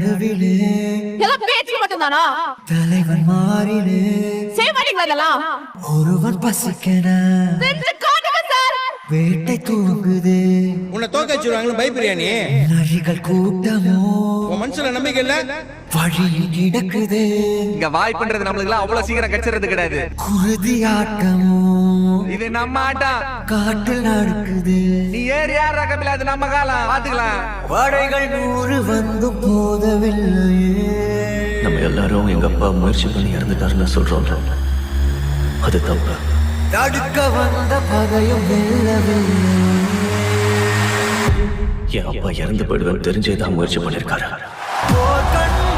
நடுவிலே பேச்சு மட்டும்தானா? தலைவன் மாறிலே செய்வாங்களா இதெல்லாம்? ஒருவன் பசிக்கன வேட்டை தூங்குது. உன்னை தோக்க வச்சிருவாங்கன்னு பயப்படுறியா நீ? நரிகள் கூட்டமோ உன் மனசுல நம்பிக்கை இல்ல? வழியில் கிடக்குது. இங்க வாய்ப்புன்றது நம்மளுக்கு எல்லாம் அவ்வளவு சீக்கிரம் கிடைச்சிறது கிடையாது. குருதி ஆட்டமோ இது நம்ம ஆட்டம். காட்டில் நடக்குது. நீ ஏறி யார் ரகமில்ல, அது நம்ம காலம் பாத்துக்கலாம். படைகள் 100 வந்து போதவில்லையே. நம்ம எல்லாரும் எங்க அப்பா முயற்சி பண்ணி இறந்துட்டாருன்னு சொல்றோம். அது தப்பு. தடுக்க வந்த பகையும் வெல்லவில்லை. என் அப்பா இறந்து போயிடுவேன் தெரிஞ்சேதான் முயற்சி பண்ணிருக்காரு. போர் கண்டு